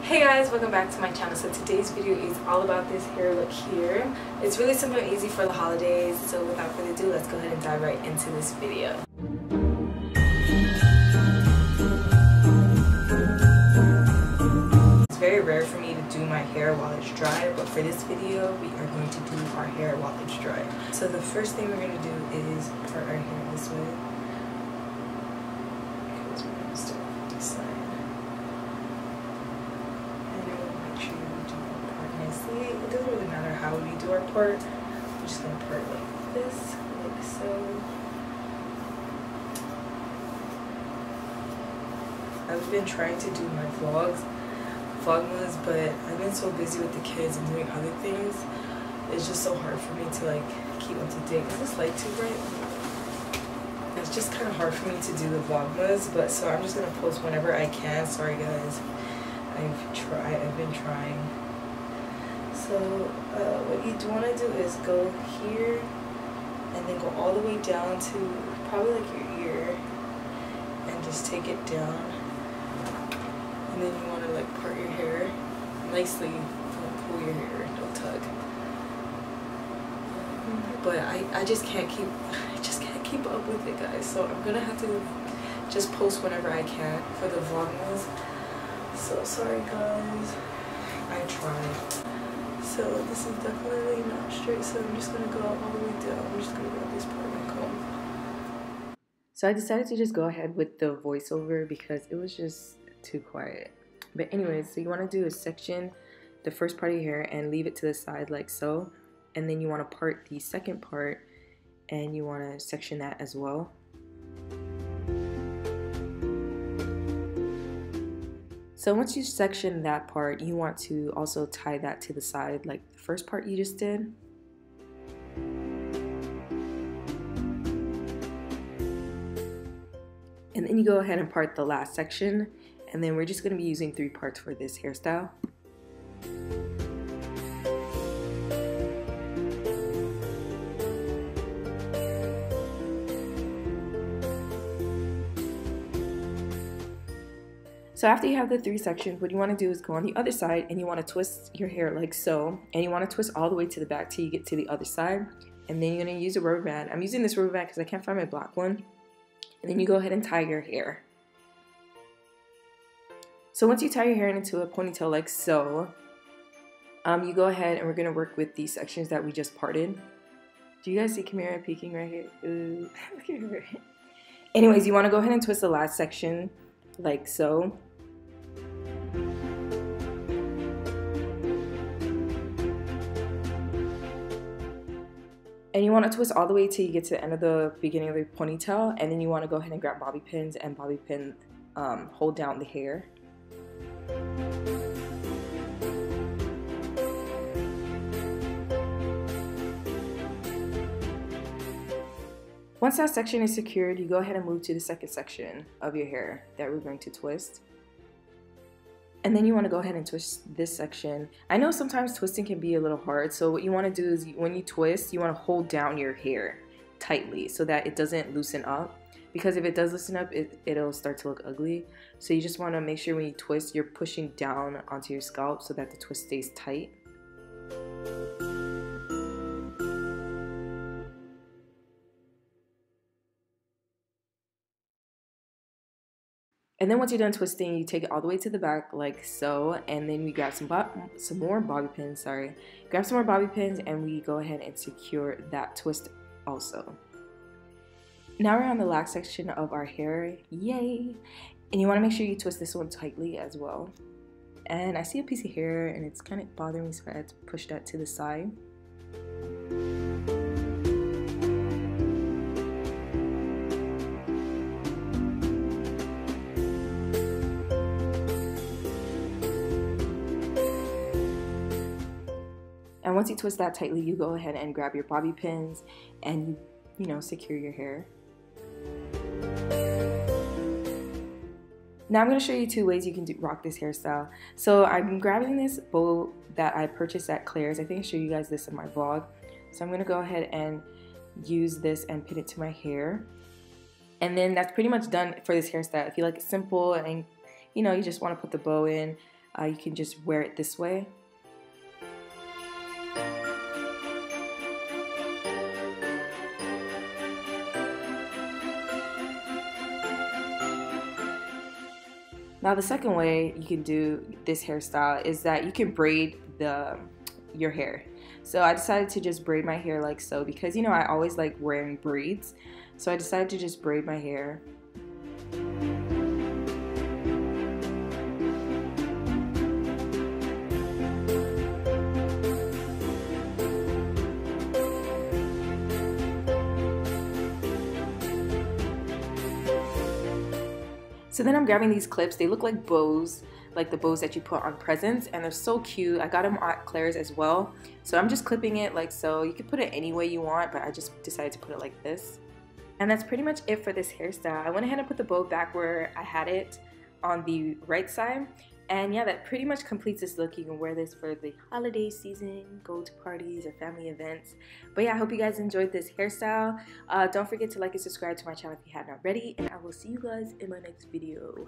Hey guys, welcome back to my channel. So today's video is all about this hair look here. It's really simple and easy for the holidays. So without further ado, let's go ahead and dive right into this video. It's very rare for me to do my hair while it's dry, but for this video, we are going to do our hair while it's dry. So the first thing we're going to do is part our hair this way. Because we're going to start with this side. It doesn't really matter how we do our part. I'm just gonna part like this, like so. I've been trying to do my vlogmas, but I've been so busy with the kids and doing other things. It's just so hard for me to like keep up to date. Is this light too bright? It's just kind of hard for me to do the vlogmas, but so I'm just gonna post whenever I can. Sorry guys, I've been trying. So what you do want to do is go here and then go all the way down to probably like your ear and just take it down, and then you want to like part your hair nicely. Don't pull your hair, don't tug. But I just can't keep up with it, guys, so I'm gonna have to just post whenever I can for the vlogmas. So sorry guys, I tried. So this is definitely not straight, so I'm just going to go all the way down. I'm just going to grab this part of my comb. So I decided to just go ahead with the voiceover because it was just too quiet. But anyways, so you want to do is section the first part of your hair and leave it to the side like so. And then you want to part the second part and you want to section that as well. So once you section that part, you want to also tie that to the side like the first part you just did. And then you go ahead and part the last section, and then we're just going to be using 3 parts for this hairstyle. So after you have the 3 sections, what you want to do is go on the other side and you want to twist your hair like so. And you want to twist all the way to the back till you get to the other side. And then you're going to use a rubber band. I'm using this rubber band because I can't find my black one. And then you go ahead and tie your hair. So once you tie your hair into a ponytail like so, you go ahead and we're going to work with these sections that we just parted. Do you guys see Kamira peeking right here? Ooh, look at her. Anyways, you want to go ahead and twist the last section like so. And you want to twist all the way till you get to the end of the beginning of the ponytail, and then you want to go ahead and grab bobby pins and bobby pin hold down the hair. Once that section is secured, you go ahead and move to the second section of your hair that we're going to twist. And then you want to go ahead and twist this section. I know sometimes twisting can be a little hard, so what you want to do is when you twist, you want to hold down your hair tightly so that it doesn't loosen up. Because if it does loosen up, it'll start to look ugly. So you just want to make sure when you twist, you're pushing down onto your scalp so that the twist stays tight. And then once you're done twisting, you take it all the way to the back like so, and then we grab some more bobby pins, grab some more bobby pins, and we go ahead and secure that twist also. Now we're on the last section of our hair, yay! And you want to make sure you twist this one tightly as well. And I see a piece of hair and it's kind of bothering me, so I had to push that to the side. And once you twist that tightly, you go ahead and grab your bobby pins and you secure your hair. Now I'm going to show you 2 ways you can rock this hairstyle. So I'm grabbing this bow that I purchased at Claire's. I think I showed you guys this in my vlog. So I'm going to go ahead and use this and pin it to my hair. And then that's pretty much done for this hairstyle. If you like it simple and you just want to put the bow in, you can just wear it this way. Now the second way you can do this hairstyle is that you can braid your hair. So I decided to just braid my hair like so because, you know, I always like wearing braids. So I decided to just braid my hair. So then I'm grabbing these clips. They look like bows, like the bows that you put on presents, and they're so cute. I got them at Claire's as well. So I'm just clipping it like so. You can put it any way you want, but I just decided to put it like this. And that's pretty much it for this hairstyle. I went ahead and put the bow back where I had it on the right side. And yeah, that pretty much completes this look. You can wear this for the holiday season, go to parties or family events. But yeah, I hope you guys enjoyed this hairstyle. Don't forget to like and subscribe to my channel if you haven't already. And I will see you guys in my next video.